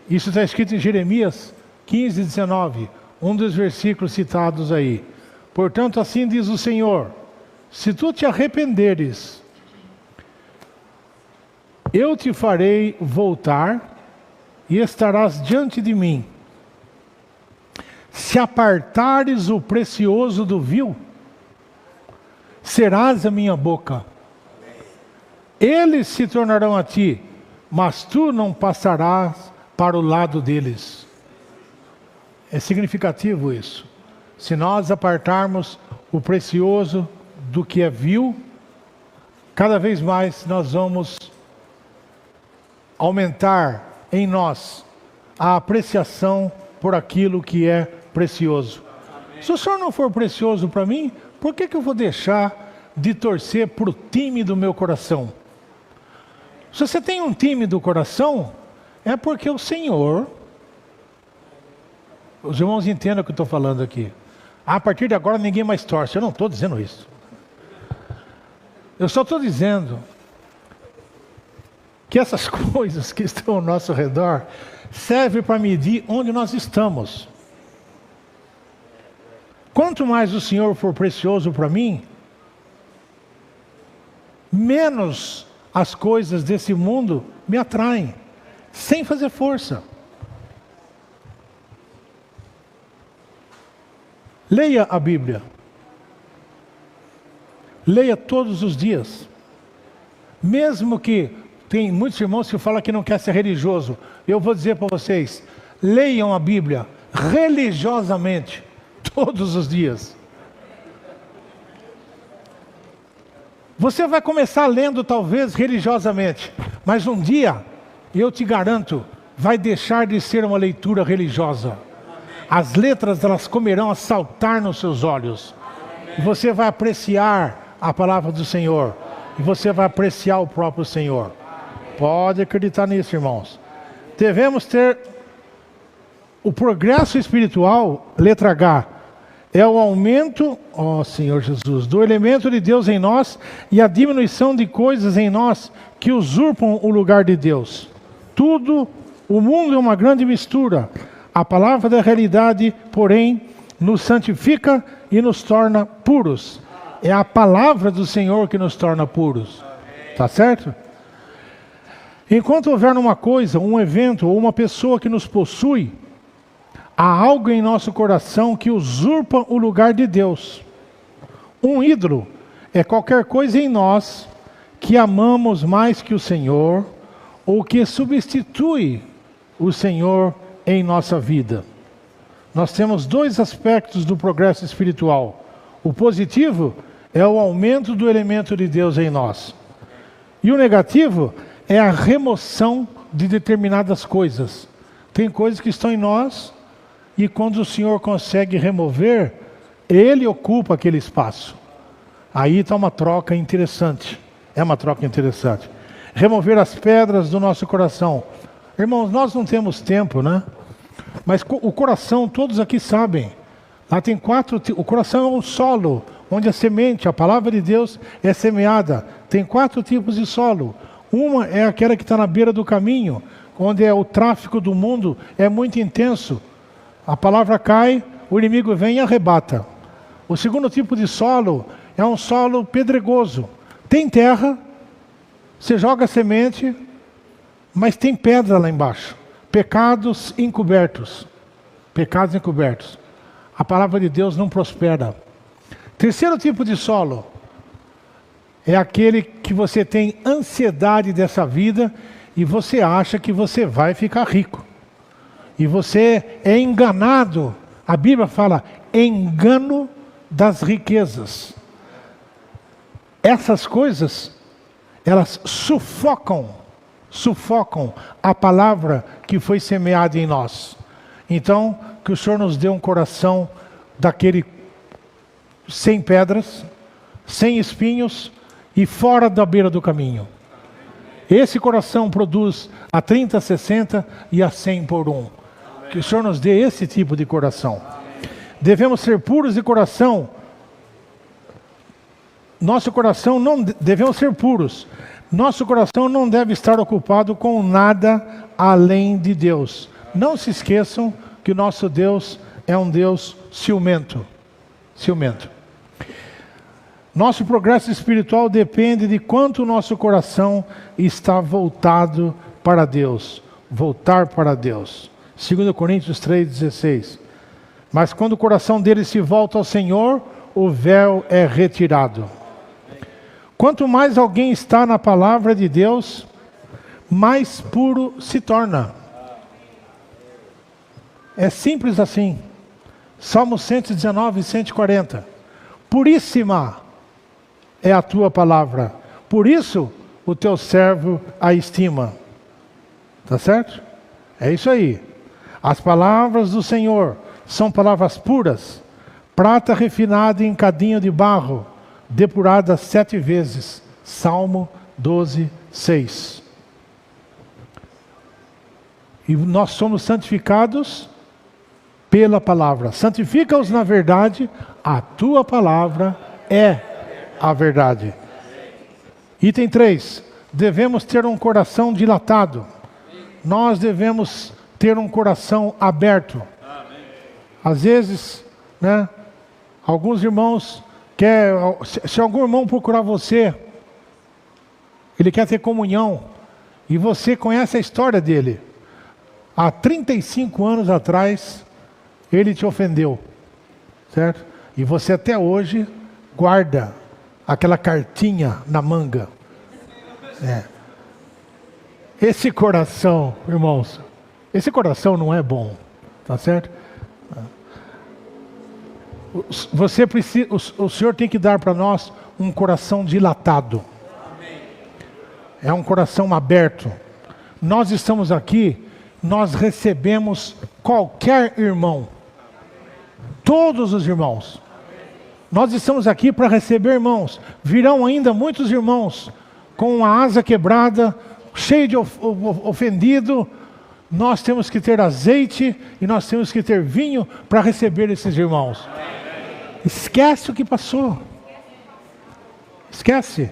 Isso está escrito em Jeremias 15:19, um dos versículos citados aí. Portanto, assim diz o Senhor: se tu te arrependeres, eu te farei voltar e estarás diante de mim. Se apartares o precioso do vil, serás a minha boca. Eles se tornarão a ti, mas tu não passarás para o lado deles. É significativo isso. Se nós apartarmos o precioso do que é vil, cada vez mais nós vamos aumentar em nós a apreciação por aquilo que é precioso. Amém. Se o Senhor não for precioso para mim, por que eu vou deixar de torcer para o time do meu coração? Se você tem um time do coração, é porque o Senhor... Os irmãos entendem o que eu estou falando aqui. A partir de agora ninguém mais torce. Eu não estou dizendo isso. Eu só estou dizendo que essas coisas que estão ao nosso redor servem para medir onde nós estamos. Quanto mais o Senhor for precioso para mim, menos as coisas desse mundo me atraem, sem fazer força. Leia a Bíblia. Leia todos os dias. Mesmo que tem muitos irmãos que falam que não quer ser religioso, eu vou dizer para vocês, leiam a Bíblia religiosamente. todos os dias. Você vai começar lendo talvez religiosamente, mas um dia, eu te garanto, vai deixar de ser uma leitura religiosa. As letras, elas comerão a saltar nos seus olhos. E você vai apreciar a palavra do Senhor. E você vai apreciar o próprio Senhor. Pode acreditar nisso, irmãos. Devemos ter o progresso espiritual, letra H, é o aumento, ó Senhor Jesus, do elemento de Deus em nós e a diminuição de coisas em nós que usurpam o lugar de Deus. Tudo, o mundo é uma grande mistura. A palavra da realidade, porém, nos santifica e nos torna puros. É a palavra do Senhor que nos torna puros. Tá certo? Enquanto houver uma coisa, um evento ou uma pessoa que nos possui, há algo em nosso coração que usurpa o lugar de Deus. Um ídolo é qualquer coisa em nós que amamos mais que o Senhor ou que substitui o Senhor em nossa vida. Nós temos dois aspectos do progresso espiritual. O positivo é o aumento do elemento de Deus em nós. E o negativo é a remoção de determinadas coisas. Tem coisas que estão em nós e quando o Senhor consegue remover, Ele ocupa aquele espaço. Aí está uma troca interessante. É uma troca interessante. Remover as pedras do nosso coração. Irmãos, nós não temos tempo, né? Mas o coração, todos aqui sabem. Lá tem o coração é um solo, onde a semente, a palavra de Deus é semeada. Tem 4 tipos de solo. Uma é aquela que está na beira do caminho, onde o tráfico do mundo é muito intenso. A palavra cai, o inimigo vem e arrebata. O segundo tipo de solo é um solo pedregoso. Tem terra, você joga a semente, mas tem pedra lá embaixo. Pecados encobertos. Pecados encobertos. A palavra de Deus não prospera. Terceiro tipo de solo é aquele que você tem ansiedade dessa vida e você acha que você vai ficar rico. E você é enganado. A Bíblia fala engano das riquezas. Essas coisas, elas sufocam a palavra que foi semeada em nós. Então, que o Senhor nos dê um coração daquele sem pedras, sem espinhos e fora da beira do caminho. Esse coração produz a 30, 60 e a 100 por um. Que o Senhor nos dê esse tipo de coração. Devemos ser puros de coração. Nosso coração não devemos ser puros. Nosso coração não deve estar ocupado com nada além de Deus. Não se esqueçam que o nosso Deus é um Deus ciumento. Ciumento. Nosso progresso espiritual depende de quanto o nosso coração está voltado para Deus. Voltar para Deus. 2 Coríntios 3,16. Mas quando o coração dele se volta ao Senhor, o véu é retirado. Quanto mais alguém está na palavra de Deus, mais puro se torna. É simples assim. Salmo 119, 140. Puríssima é a tua palavra. Por isso o teu servo a estima. Tá certo? É isso aí. As palavras do Senhor são palavras puras, prata refinada em cadinho de barro, depurada 7 vezes. Salmo 12, 6. E nós somos santificados pela palavra. Santifica-os na verdade, a tua palavra é a verdade. Item 3. Devemos ter um coração dilatado. Nós devemos ter um coração aberto. Às vezes, né, alguns irmãos se algum irmão procurar você, ele quer ter comunhão, e você conhece a história dele. Há 35 anos atrás, ele te ofendeu, certo? E você até hoje guarda aquela cartinha na manga. Esse coração, irmãos, esse coração não é bom, tá certo? Você precisa, o Senhor tem que dar para nós um coração dilatado. É um coração aberto. Nós estamos aqui, nós recebemos qualquer irmão. Todos os irmãos. Nós estamos aqui para receber irmãos. Virão ainda muitos irmãos com a asa quebrada, cheio de ofendido. Nós temos que ter azeite e nós temos que ter vinho para receber esses irmãos. Esquece o que passou. Esquece.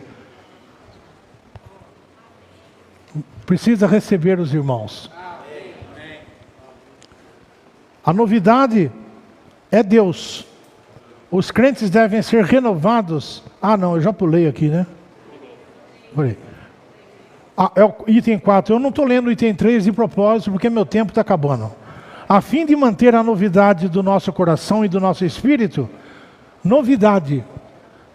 Precisa receber os irmãos. A novidade é Deus. Os crentes devem ser renovados. Ah, não, eu já pulei aqui, né? Pulei. É o item 4. Eu não estou lendo o item 3 de propósito, porque meu tempo está acabando. A fim de manter a novidade do nosso coração e do nosso espírito, novidade,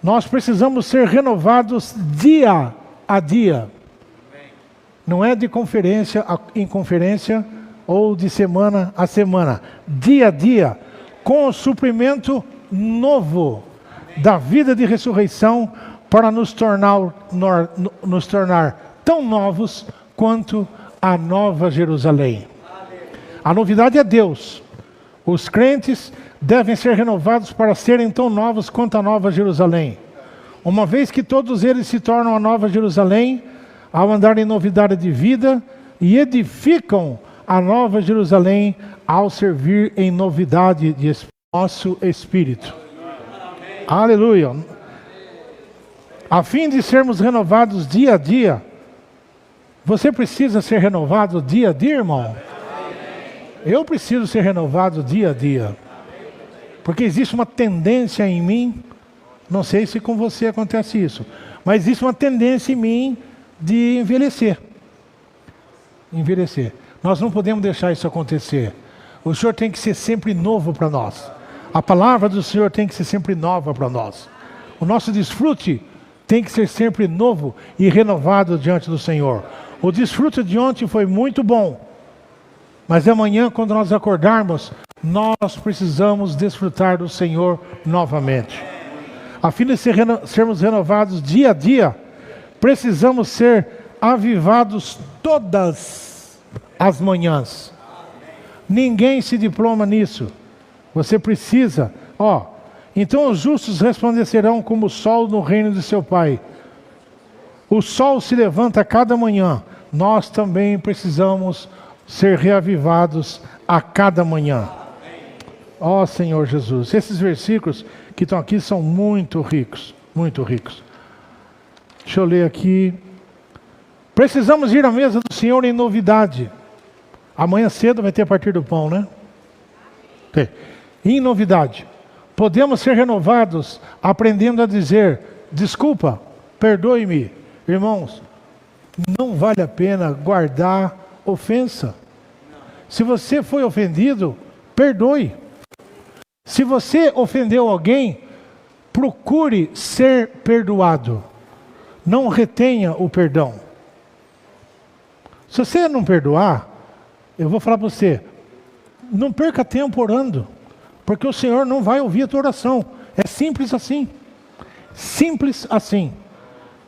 nós precisamos ser renovados dia a dia. Não é de conferência em conferência ou de semana a semana. Dia a dia, com o suprimento novo da vida de ressurreição para nos tornar tão novos quanto a Nova Jerusalém. A novidade é Deus. Os crentes devem ser renovados para serem tão novos quanto a Nova Jerusalém. Uma vez que todos eles se tornam a Nova Jerusalém, ao andar em novidade de vida e edificam a Nova Jerusalém ao servir em novidade de nosso espírito. Aleluia. A fim de sermos renovados dia a dia, você precisa ser renovado dia a dia, irmão? Eu preciso ser renovado dia a dia. Porque existe uma tendência em mim, não sei se com você acontece isso, mas existe uma tendência em mim de envelhecer. Envelhecer. Nós não podemos deixar isso acontecer. O Senhor tem que ser sempre novo para nós. A palavra do Senhor tem que ser sempre nova para nós. O nosso desfrute tem que ser sempre novo e renovado diante do Senhor. O desfrute de ontem foi muito bom, mas amanhã, quando nós acordarmos, nós precisamos desfrutar do Senhor novamente. A fim de sermos renovados dia a dia, precisamos ser avivados todas as manhãs. Ninguém se diploma nisso. Você precisa. Então os justos resplandecerão como o sol no reino de seu Pai. O sol se levanta a cada manhã. Nós também precisamos ser reavivados a cada manhã. Ó Senhor Jesus, esses versículos que estão aqui são muito ricos, muito ricos. Deixa eu ler aqui. Precisamos ir à mesa do Senhor em novidade. Amanhã cedo vai ter a partir do pão, né? Okay. Em novidade. Podemos ser renovados aprendendo a dizer: desculpa, perdoe-me. Irmãos, não vale a pena guardar ofensa. Se você foi ofendido, perdoe. Se você ofendeu alguém, procure ser perdoado. Não retenha o perdão. Se você não perdoar, eu vou falar para você, não perca tempo orando, porque o Senhor não vai ouvir a tua oração. É simples assim. Simples assim.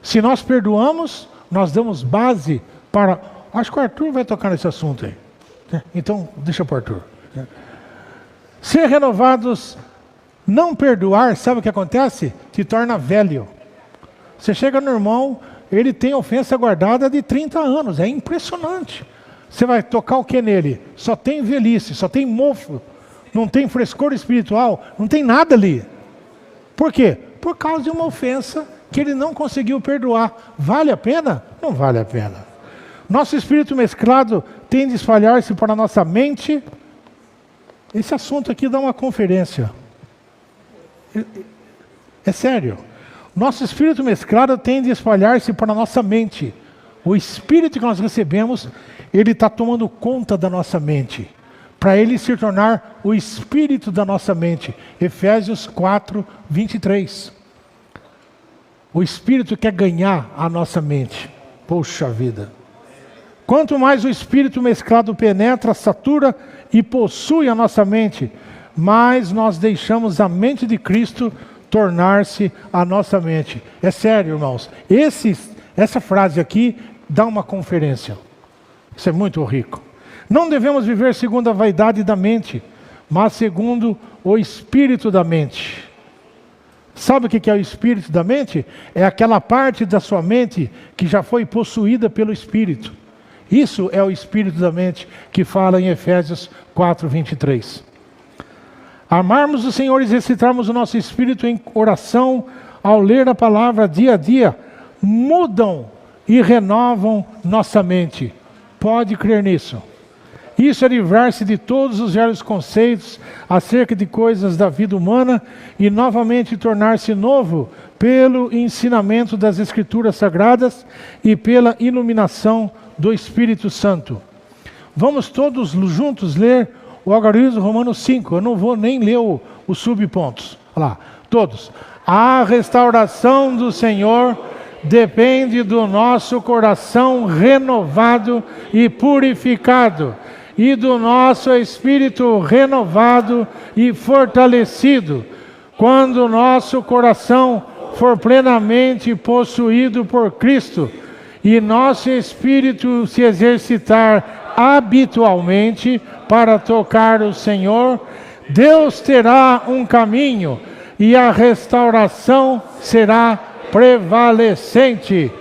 Se nós perdoamos, nós damos base para... Acho que o Arthur vai tocar nesse assunto aí. Então, deixa para o Arthur. Ser renovados, não perdoar, sabe o que acontece? Te torna velho. Você chega no irmão, ele tem ofensa guardada de 30 anos. É impressionante. Você vai tocar o que nele? Só tem velhice, só tem mofo. Não tem frescor espiritual, não tem nada ali. Por quê? Por causa de uma ofensa que ele não conseguiu perdoar. Vale a pena? Não vale a pena. Nosso espírito mesclado tem de espalhar-se para a nossa mente. Esse assunto aqui dá uma conferência. É sério. Nosso espírito mesclado tem de espalhar-se para a nossa mente. O espírito que nós recebemos, ele está tomando conta da nossa mente. Para ele se tornar o espírito da nossa mente. Efésios 4, 23. O espírito quer ganhar a nossa mente. Poxa vida. Quanto mais o espírito mesclado penetra, satura e possui a nossa mente, mais nós deixamos a mente de Cristo tornar-se a nossa mente. É sério, irmãos. Essa frase aqui dá uma conferência. Isso é muito rico. Não devemos viver segundo a vaidade da mente, mas segundo o espírito da mente. Sabe o que é o espírito da mente? É aquela parte da sua mente que já foi possuída pelo Espírito. Isso é o espírito da mente que fala em Efésios 4:23. Amarmos o Senhor e exercitarmos o nosso espírito em oração ao ler a palavra dia a dia, mudam e renovam nossa mente. Pode crer nisso. Isso é livrar-se de todos os velhos conceitos acerca de coisas da vida humana e novamente tornar-se novo pelo ensinamento das Escrituras Sagradas e pela iluminação do Espírito Santo. Vamos todos juntos ler o algarismo Romanos 5. Eu não vou nem ler os subpontos. Olha lá, todos. A restauração do Senhor depende do nosso coração renovado e purificado, e do nosso espírito renovado e fortalecido. Quando o nosso coração for plenamente possuído por Cristo e nosso espírito se exercitar habitualmente para tocar o Senhor, Deus terá um caminho e a restauração será prevalecente.